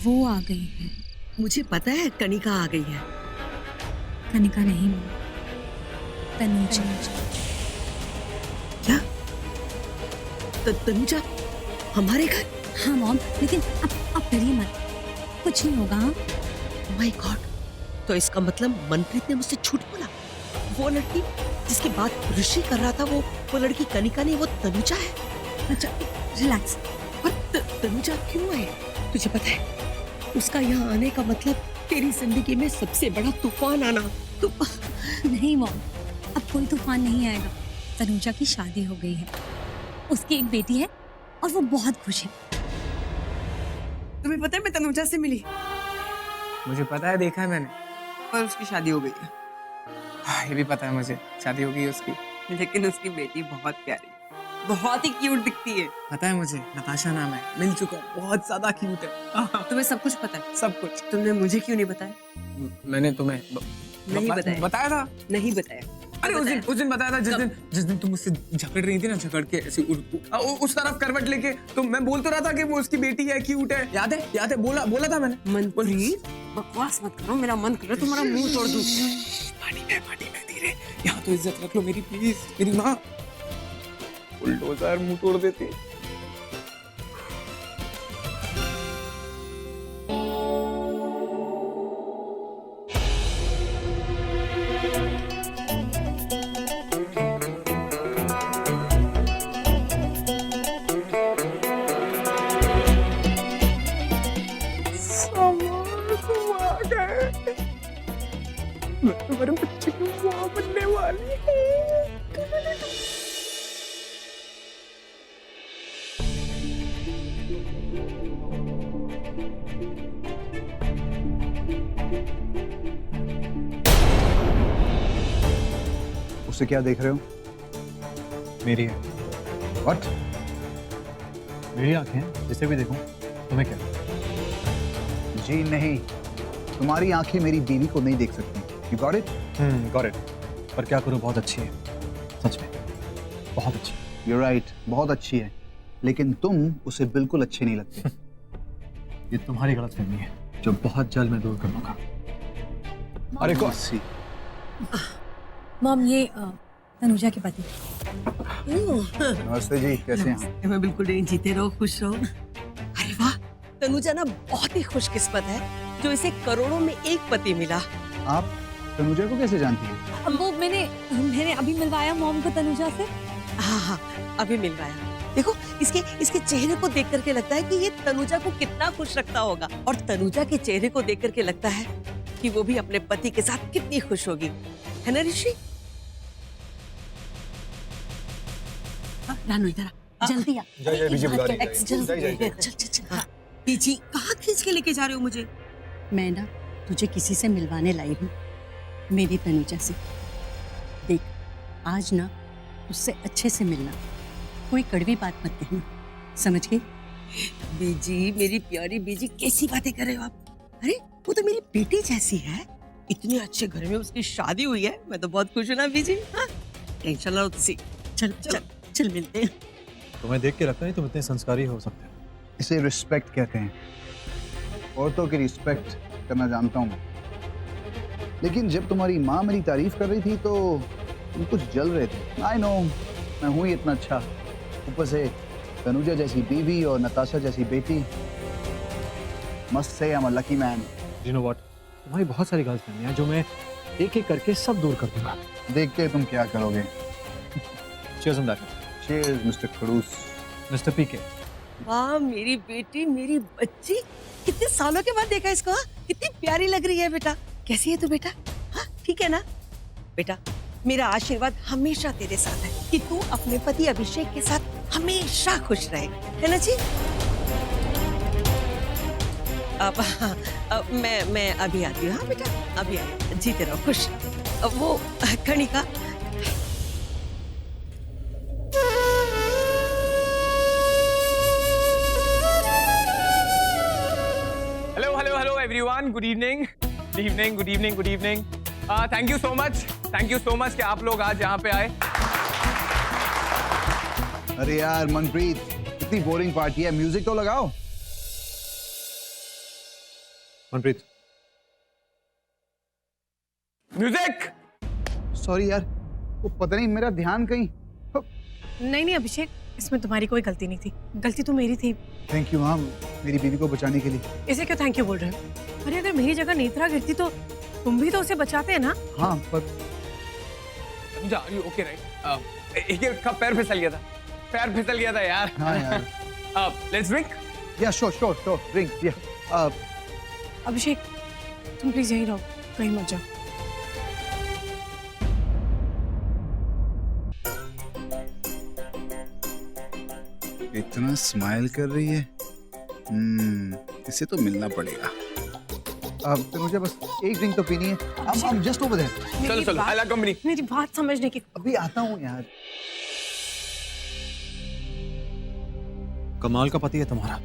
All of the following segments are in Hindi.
वो आ गई है। मुझे पता है कनिका आ गई है। कनिका नहीं, तनुजा। क्या? तनुजा हमारे घर? हाँ मॉम, लेकिन अब डरिए मत, कुछ नहीं होगा। हाँ? माय गॉड, तो इसका मतलब मनप्रीत ने मुझसे झूठ बोला। वो लड़की जिसकी बात ऋषि कर रहा था, वो लड़की कनिका नहीं, वो तनुजा है। अच्छा रिलैक्स। पर तनुजा क्यों है? तुझे पता है उसका यहाँ आने का मतलब तेरी जिंदगी में सबसे बड़ा तूफान आना। नहीं मॉम, अब कोई तूफान नहीं आएगा। तनुजा की शादी हो गई है, उसकी एक बेटी है और वो बहुत खुश है। तुम्हें पता है मैं तनुजा से मिली मुझे पता है, देखा है मैंने। और उसकी शादी हो गई है। हाँ, ये भी पता है मुझे, शादी हो गई है उसकी। लेकिन उसकी बेटी बहुत प्यारी, बहुत ही क्यूट दिखती है। पता है मुझे, नताशा नाम है, मिल चुका, बहुत ज्यादा क्यूट है। तुम्हें सब कुछ पता है? सब कुछ। तुमने मुझे क्यों नहीं बताया? मैंने तुम्हें नहीं बताया था। नहीं बताया। अरे उस दिन बताया था, जिस दिन तुम मुझसे झगड़ रही थी ना, झगड़ के ऐसे उस तरफ करवट लेके, तो मैं बोल तो रहा था कि वो उसकी बेटी है, क्यूट है। याद है बोला था मैंने। मनप्रीत बकवास मत करो, मेरा मन कर रहा है तुम्हारा मुंह तोड़ दूं। पानी में धीरे, यहाँ तो इज्जत रख लो मेरी, प्लीज। मेरी माँ बुलडोजर मुंह तोड़ देती। तुम्हारे बच्चे की माँ बनने वाली है। उसे क्या देख रहे हो? मेरी है। What? मेरी आंखें, जिसे भी देखूं, तुम्हें क्या? जी नहीं, तुम्हारी आंखें मेरी बीवी को नहीं देख सकती। You got it? Got it. पर क्या करूं, बहुत अच्छी है, सच में बहुत अच्छी। You're right, बहुत अच्छी है, लेकिन तुम उसे बिल्कुल अच्छे नहीं लगते। ये तुम्हारी गलतफहमी है, जो बहुत जल्द मैं दूर कर दूंगा। अरे कौन सी? मॉम, ये तनुजा के पति। नमस्ते जी, कैसे हैं? मैं बिल्कुल नहीं, जीते रहो, खुश रहो। अरे वाह, तनुजा ना बहुत ही खुशकिस्मत है जो इसे करोड़ों में एक पति मिला। आप तनुजा को कैसे जानती हैं? अब वो मैंने अभी मिलवाया मॉम को तनुजा से। हाँ, अभी मिलवाया। देखो इसके चेहरे को देख करके लगता है कि ये तनुजा को कितना खुश रखता होगा, और तनुजा के चेहरे को देख करके लगता है कि वो भी अपने पति के साथ कितनी खुश होगी, है ना ऋषि? रानू इधर आ, जल्दी आ। चल। बीजी, कहाँ खींच के लेके जा रहे हो मुझे? मैं ना तुझे किसी से मिलवाने लाई हूँ, मेरी तनुजा से। देख, आज ना उससे अच्छे से मिलना, कोई कड़वी बात मत कहना, समझ गई? बीजी, मेरी प्यारी बीजी, कैसी बातें कर रहे हो आप? अरे वो तो मेरी बेटी जैसी है, इतने अच्छे घर में उसकी शादी हुई है। मैं तो बहुत खुश हूँ ना बीजी। हाँ, टेंशन लो तुसी। चल मिलते हैं। तुम्हें देख के लगता नहीं तुम इतने संस्कारी हो सकते हो। इसे रिस्पेक्ट कहते हैं। औरतों की रिस्पेक्ट करना जानता हूँ मैं, लेकिन जब तुम्हारी माँ मेरी तारीफ कर रही थी तो तुम कुछ जल रहे थे। आई नो, मैं हूँ ही इतना अच्छा, ऊपर से तनुजा जैसी बीवी और नताशा जैसी बेटी। Must say I am a lucky man. You know what, तुम्हारी बहुत सारी गलतफहमियां जो मैं एक एक करके सब दूर कर दूंगा। देख के तुम क्या करोगे? Cheers on that. Cheers mister खड़ूस। मिस्टर पीके। वाह मेरी बेटी, मेरी बच्ची, कितने सालों के बाद देखा इसको। हाँ? कितनी प्यारी लग रही है बेटा। कैसी है तू बेटा? हाँ ठीक है ना बेटा? मेरा आशीर्वाद हमेशा तेरे साथ है कि तू अपने पति अभिषेक के साथ हमेशा खुश रहे, है ना जी? अब मैं अभी आती हूँ। हाँ बेटा, अभी आई। जीते रहो, खुश। वो Kanika, hello everyone, good evening. Thank you so much कि आप लोग आज यहाँ पे आए। अरे यार मनप्रीत, इतनी बोरिंग पार्टी है, म्यूजिक तो लगाओ। मनप्रीत, म्यूजिक। सॉरी यार, वो पता नहीं मेरा ध्यान कहीं। नहीं अभिषेक, इसमें तुम्हारी कोई गलती नहीं थी, गलती तो मेरी थी। थैंक यू मैम, मेरी बीवी को बचाने के लिए। इसे क्यों थैंक यू बोल रहे हो? अरे अगर मेरी जगह नेत्रा गिरती तो तुम भी तो उसे बचाते हैं ना। हाँ पर Tanuja, are you okay right? एक का पैर फिसल गया था, पैर फिसल गया था यार। हाँ यार। Let's drink. या श्योर ड्रिंक या। अभिषेक तुम प्लीज यहीं रहो, कहीं मत जाओ। इतना स्माइल कर रही है, इसे तो मिलना पड़ेगा। अब तो मुझे बस एक ड्रिंक तो पीनी है। अब जस्ट ओवर देयर। चलो चलो, आई लाइक कंपनी। मेरी बात समझने की। अभी आता हूँ यार। कमाल का पति है तुम्हारा।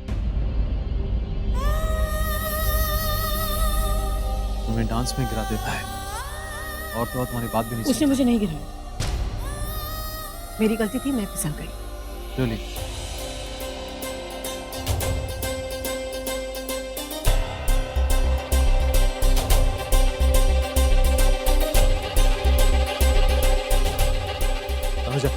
तुम्हें डांस में गिरा देता है और तो और तुम्हारी बात भी नहीं उसने मुझे नहीं गिराया, मेरी गलती थी, मैं फिसल गई। Really? तनुजा,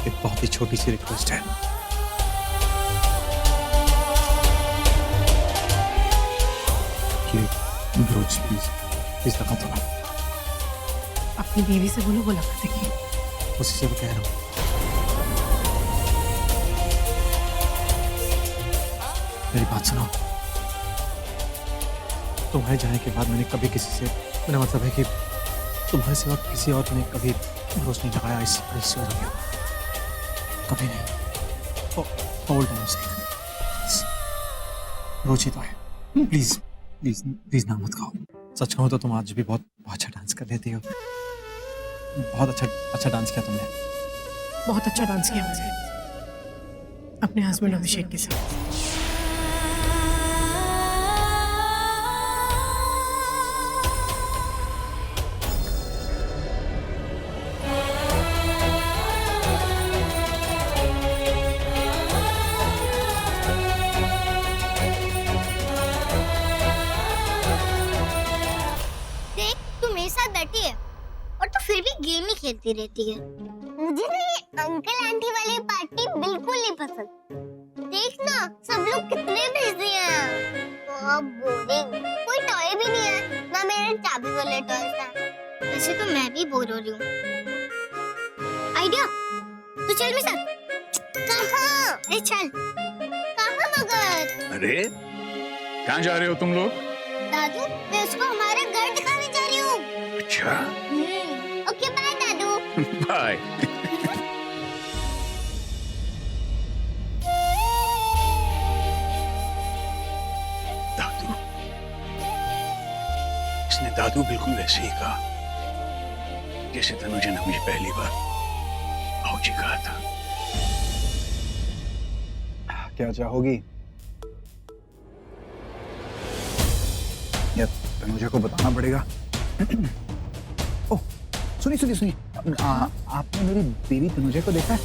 एक बहुत ही छोटी सी रिक्वेस्ट है। ब्रोच प्लीज लगा दो। अपनी बीवी से बोलो वो लगा देगी। उसी से भी कह रहा हूँ। मेरी बात सुनो, तुम्हारे जाने के बाद मैंने कभी किसी से, मेरा मतलब है कि तुम्हारे सिवा किसी और ने कभी भरोसा नहीं लगाया इस रिश्ते में, कभी नहीं। होल्ड ऑन सेकंड, रोची तो है, प्लीज प्लीज प्लीज ना मत खाओ। सच कहूँ तो तुम आज भी बहुत अच्छा डांस कर लेती हो। बहुत अच्छा डांस किया तुमने। बहुत अच्छा डांस किया मुझे अपने हस्बैंड अभिषेक के साथ। बैठी है और तो फिर भी गेम ही खेलती रहती है। मुझे ना ये अंकल आंटी वाली पार्टी बिल्कुल नहीं पसंद। देखना सब लोग कितने बिजी हैं। बहुत बोरिंग, कोई टॉय भी नहीं है, ना मेरे चाबी वाले टॉयज हैं। वैसे तो मैं भी बोर हो रही हूँ। आइडिया, तू चल मेरे साथ। कहाँ? अरे चल। कहाँ मगर? अरे कहाँ जा रहे हो तुम लोग? दादू, मैं उसको हमारा घर दिखाने जा रही हूँ। अच्छा। ओके बाय दादू। बाय। दादू, इसने दादू बिल्कुल वैसे ही कहा जैसे तनुजा ने मुझे पहली बार भाऊजी कहा था। क्या चाहोगी? या तनुजा को बताना पड़ेगा। ओह, सुनिए, आपने मेरी बेबी तनुजा को देखा है?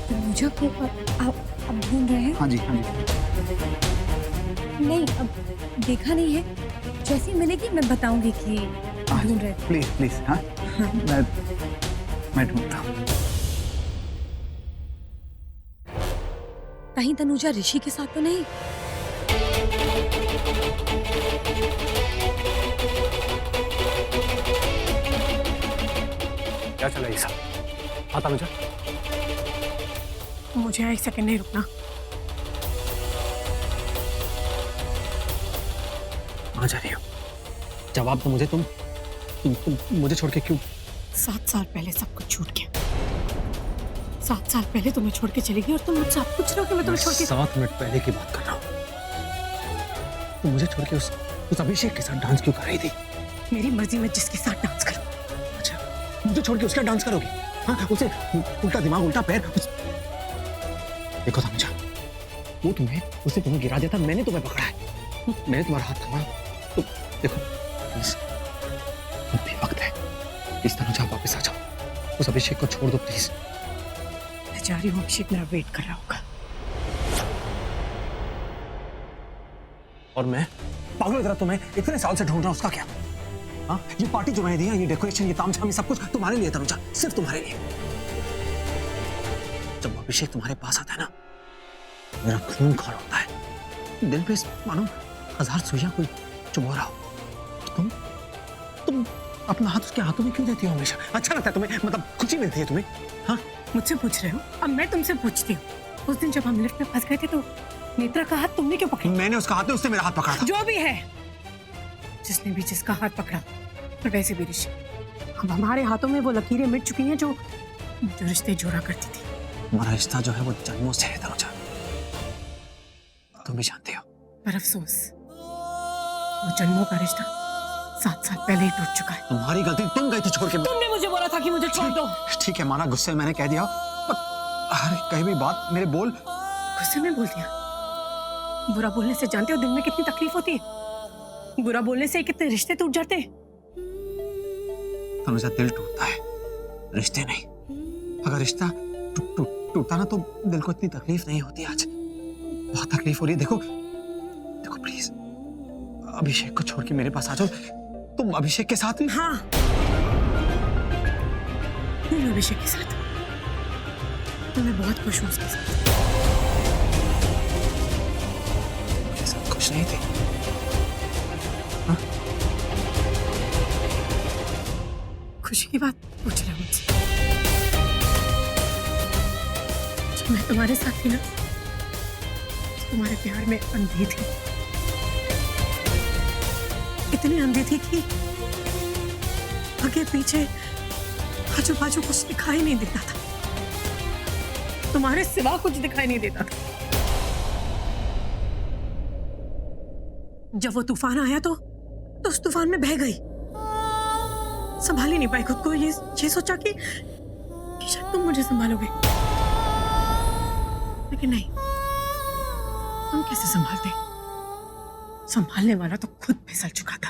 तनुजा को आप ढूंढ रहे हैं? हाँ जी। नहीं, अब देखा नहीं है। जैसी मिलेगी मैं बताऊंगी कि ढूंढ रहे थे। प्लीज। हाँ, मैं ढूंढता हूँ। कहीं तनुजा ऋषि के साथ तो नहीं? क्या चला ये सब? हाँ तनुजा, मुझे एक सेकंड नहीं रुकना। कहाँ जा रही हो? जवाब दो मुझे। तुम मुझे छोड़ के क्यों? 7 साल पहले सब कुछ छूट गया। 7 साल पहले तुम्हें छोड़ के चली गई और तुम मुझसे आप पूछ रहे हो कि मैं तुम्हें छोड़ के। 7 मिनट पहले की बात कर रहा हूँ। तुम मुझे छोड़ के उस अभिषेक के साथ डांस क्यों कर रही थी? मेरी मर्जी में जिसके साथ डांस करूं। अच्छा, मुझे छोड़ के उसका डांस करोगी? हाँ, उसे उल्टा दिमाग उल्टा पैर। देखो तनुजा, उसने तुम्हें गिरा दिया था, मैंने तुम्हें पकड़ा है, मैंने तुम्हारा हाथ थामा। तो देखो प्लीज, अब भी वक्त है, प्लीज तनुजा वापस आ जाओ, उस अभिषेक को छोड़ दो प्लीज। मैं जा रही हूँ, अभिषेक मेरा वेट कर रहा होगा। और मैं पागल की तरह तुम्हें इतने साल से ढूंढ रहा हूं, उसका क्या? हाँ, ये पार्टी जो मैंने दी है, ये डेकोरेशन, ये तामझाम, ये सब कुछ तुम्हारे लिए तनुजा, सिर्फ तुम्हारे लिए। जब अभिषेक तुम्हारे पास आता है ना, मेरा खून खौल होता है, दिल पे मानो 1000 सुइयां कोई चुभो रहा हो। तुम अपना हाथ उसके हाथों में क्यों देती हो हमेशा? अच्छा लगता है तुम्हें? मतलब खुशी मिलती है तुम्हें? हाँ, मुझसे पूछ रहे हो? अब मैं तुमसे पूछती हूँ, उस दिन जब हम लिफ्ट में फंस गए थे तो नेत्रा का हाथ तुमने क्यों पकड़ा? मैंने उसका हाथ नहीं, उसने मेरा हाथ पकड़ा था। जो भी है, जिसने भी जिसका हाथ पकड़ा, पर वैसे भी ऋषि, अब हमारे हाथों में वो लकीरें मिट चुकी हैं जो रिश्ते जोड़ा करती थी। हमारा रिश्ता जो है वो जन्मों से है तनुजा, तुम भी जानते हो। पर अफसोस, वो जन्मों का रिश्ता 7 साल पहले ही टूट चुका है। तुम्हारी गलती, तुम गई थी छोड़ के। तुमने मुझे बोला था कि मुझे छोड़ दो। ठीक है, माना गुस्से में मैंने कह दिया, पर हर कहीं भी बात मेरे बोल। गुस्से में बोल दिया? बुरा बोलने से जानते हो दिल में कितनी तकलीफ होती है? बुरा बोलने से कितने रिश्ते टूट जाते हैं। तनुजा, दिल टूटता है, रिश्ते नहीं। अगर रिश्ता टूटता ना तो दिल को इतनी तकलीफ नहीं होती। आज बहुत तकलीफ हो रही है। देखो प्लीज, अभिषेक को छोड़ के मेरे पास आ जाओ। तुम अभिषेक के साथ ही। हाँ, मैं अभिषेक के साथ, तो मैं बहुत खुश हूँ उसके साथ। मेरे साथ खुश नहीं थे? हाँ? खुशी की बात पूछ रहे हो मुझसे? जब मैं तुम्हारे साथ थी ना, तुम्हारे प्यार में अंधी थी, इतनी अंधी थी कि आगे पीछे आजू बाजू कुछ दिखाई नहीं देता था, तुम्हारे सिवा कुछ दिखाई नहीं देता था। जब वो तूफान आया तो उस तूफान में बह गई, संभाल ही नहीं पाई खुद को। ये सोचा कि शायद तुम मुझे संभालोगे, लेकिन नहीं, तुम कैसे संभालते? संभालने वाला तो खुद फिसल चुका था।